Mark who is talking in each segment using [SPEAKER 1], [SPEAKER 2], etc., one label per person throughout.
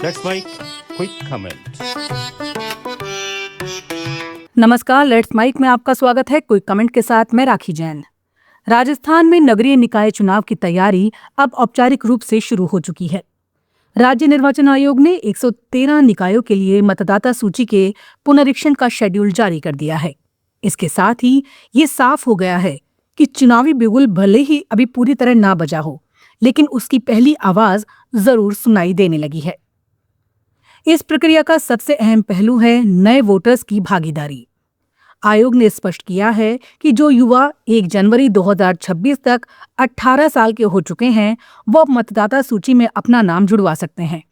[SPEAKER 1] Let's make quick comment.
[SPEAKER 2] नमस्कार, let's mic में आपका स्वागत है। क्विक कमेंट के साथ मैं राखी जैन। राजस्थान में नगरीय निकाय चुनाव की तैयारी अब औपचारिक रूप से शुरू हो चुकी है। राज्य निर्वाचन आयोग ने 113 निकायों के लिए मतदाता सूची के पुनरीक्षण का शेड्यूल जारी कर दिया है। इसके साथ ही ये साफ हो गया है कि चुनावी बिगुल भले ही अभी पूरी तरह ना बजा हो, लेकिन उसकी पहली आवाज जरूर सुनाई देने लगी है। इस प्रक्रिया का सबसे अहम पहलू है नए वोटर्स की भागीदारी। आयोग ने स्पष्ट किया है कि जो युवा 1 जनवरी 2026 तक 18 साल के हो चुके हैं, वो अब मतदाता सूची में अपना नाम जुड़वा सकते हैं।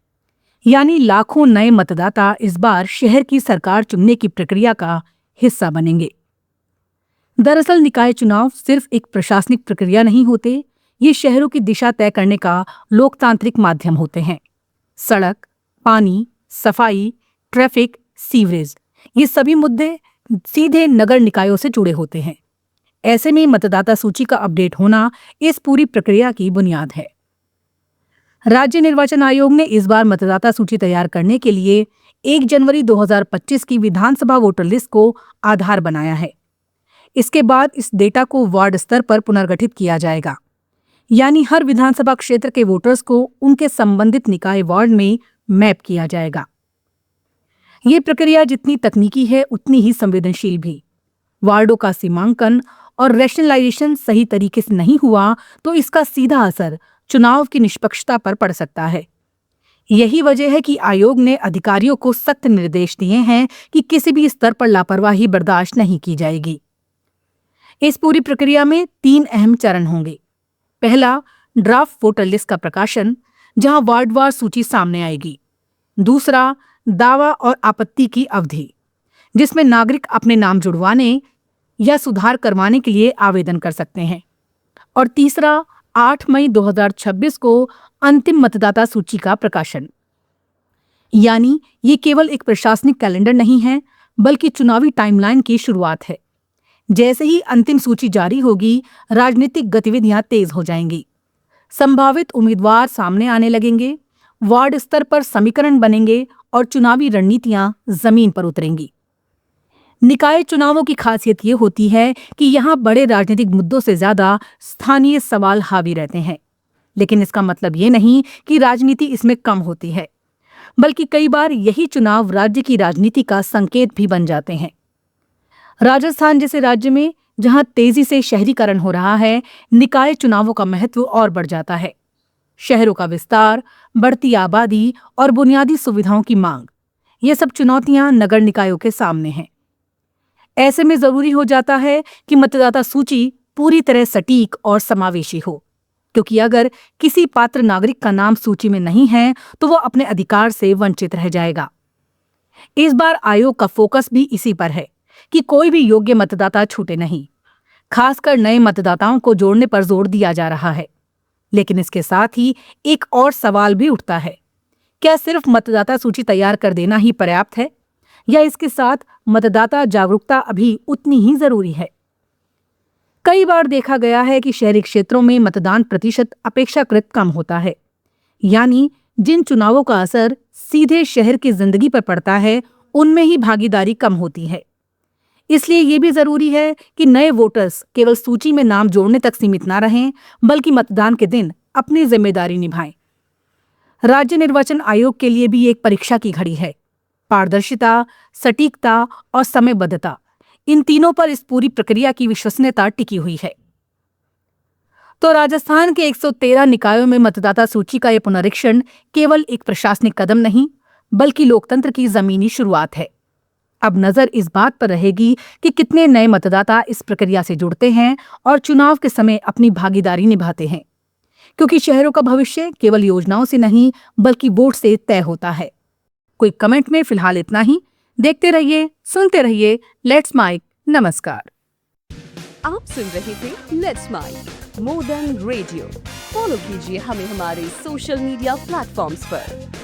[SPEAKER 2] यानी लाखों नए मतदाता इस बार शहर की सरकार चुनने की प्रक्रिया का हिस्सा बनेंगे। दरअसल निकाय चुनाव सिर्फ एक प्रशासनिक प्रक्रिया नहीं होते, ये शहरों की दिशा तय करने का लोकतांत्रिक माध्यम होते हैं। सड़क, पानी, सफाई, ट्रैफिक, सीवरेज, ये सभी मुद्दे सीधे नगर निकायों से जुड़े होते हैं। ऐसे में मतदाता सूची का अपडेट होना इस पूरी प्रक्रिया की बुनियाद है। राज्य निर्वाचन आयोग ने इस बार मतदाता सूची तैयार करने के लिए 1 जनवरी 2025 की विधानसभा वोटर लिस्ट को आधार बनाया है। इसके बाद इस डेटा को वार्ड स्तर पर पुनर्गठित किया जाएगा, यानी हर विधानसभा क्षेत्र के वोटर्स को उनके संबंधित निकाय वार्ड में मैप किया जाएगा। ये प्रक्रिया जितनी तकनीकी है उतनी ही संवेदनशील भी। वार्डों का सीमांकन और रैशनलाइजेशन सही तरीके से नहीं हुआ तो इसका सीधा असर चुनाव की निष्पक्षता पर पड़ सकता है। यही वजह है कि आयोग ने अधिकारियों को सख्त निर्देश दिए हैं कि किसी भी स्तर पर लापरवाही बर्दाश्त नहीं की जाएगी। इस पूरी प्रक्रिया में 3 अहम चरण होंगे। पहला, ड्राफ्ट वोटर लिस्ट का प्रकाशन, जहां वार्डवार सूची सामने आएगी। दूसरा, दावा और आपत्ति की अवधि, जिसमें नागरिक अपने नाम जुड़वाने या सुधार करवाने के लिए आवेदन कर सकते हैं। और तीसरा, 8 मई 2026 को अंतिम मतदाता सूची का प्रकाशन। यानी ये केवल एक प्रशासनिक कैलेंडर नहीं है, बल्कि चुनावी टाइमलाइन की शुरुआत है। जैसे ही अंतिम सूची जारी होगी, राजनीतिक गतिविधियां तेज हो जाएंगी। संभावित उम्मीदवार सामने आने लगेंगे, वार्ड स्तर पर समीकरण बनेंगे और चुनावी रणनीतियां जमीन पर उतरेंगी। निकाय चुनावों की खासियत ये होती है कि यहाँ बड़े राजनीतिक मुद्दों से ज्यादा स्थानीय सवाल हावी रहते हैं। लेकिन इसका मतलब ये नहीं कि राजनीति इसमें कम होती है, बल्कि कई बार यही चुनाव राज्य की राजनीति का संकेत भी बन जाते हैं। राजस्थान जैसे राज्य में जहां तेजी से शहरीकरण हो रहा है, निकाय चुनावों का महत्व और बढ़ जाता है। शहरों का विस्तार, बढ़ती आबादी और बुनियादी सुविधाओं की मांग, ये सब चुनौतियां नगर निकायों के सामने हैं। ऐसे में जरूरी हो जाता है कि मतदाता सूची पूरी तरह सटीक और समावेशी हो, क्योंकि अगर किसी पात्र नागरिक का नाम सूची में नहीं है तो वो अपने अधिकार से वंचित रह जाएगा। इस बार आयोग का फोकस भी इसी पर है कि कोई भी योग्य मतदाता छूटे नहीं। खासकर नए मतदाताओं को जोड़ने पर जोर दिया जा रहा है। लेकिन इसके साथ ही एक और सवाल भी उठता है, क्या सिर्फ मतदाता सूची तैयार कर देना ही पर्याप्त है, या इसके साथ मतदाता जागरूकता अभी उतनी ही जरूरी है? कई बार देखा गया है कि शहरी क्षेत्रों में मतदान प्रतिशत अपेक्षाकृत कम होता है। यानी जिन चुनावों का असर सीधे शहर की जिंदगी पर पड़ता है, उनमें ही भागीदारी कम होती है। इसलिए ये भी जरूरी है कि नए वोटर्स केवल सूची में नाम जोड़ने तक सीमित न रहें, बल्कि मतदान के दिन अपनी जिम्मेदारी निभाएं। राज्य निर्वाचन आयोग के लिए भी एक परीक्षा की घड़ी है। पारदर्शिता, सटीकता और समयबद्धता, इन तीनों पर इस पूरी प्रक्रिया की विश्वसनीयता टिकी हुई है। तो राजस्थान के 113 निकायों में मतदाता सूची का यह पुनरीक्षण केवल एक प्रशासनिक कदम नहीं, बल्कि लोकतंत्र की जमीनी शुरुआत है। अब नजर इस बात पर रहेगी कि कितने नए मतदाता इस प्रक्रिया से जुड़ते हैं और चुनाव के समय अपनी भागीदारी निभाते हैं, क्योंकि शहरों का भविष्य केवल योजनाओं से नहीं, बल्कि वोट से तय होता है। कोई कमेंट में फिलहाल इतना ही। देखते रहिए, सुनते रहिए लेट्स माइक। नमस्कार।
[SPEAKER 3] आप सुन रहे थे let's mike more than radio. Follow कीजिए हमें हमारे सोशल मीडिया प्लेटफॉर्म्स पर।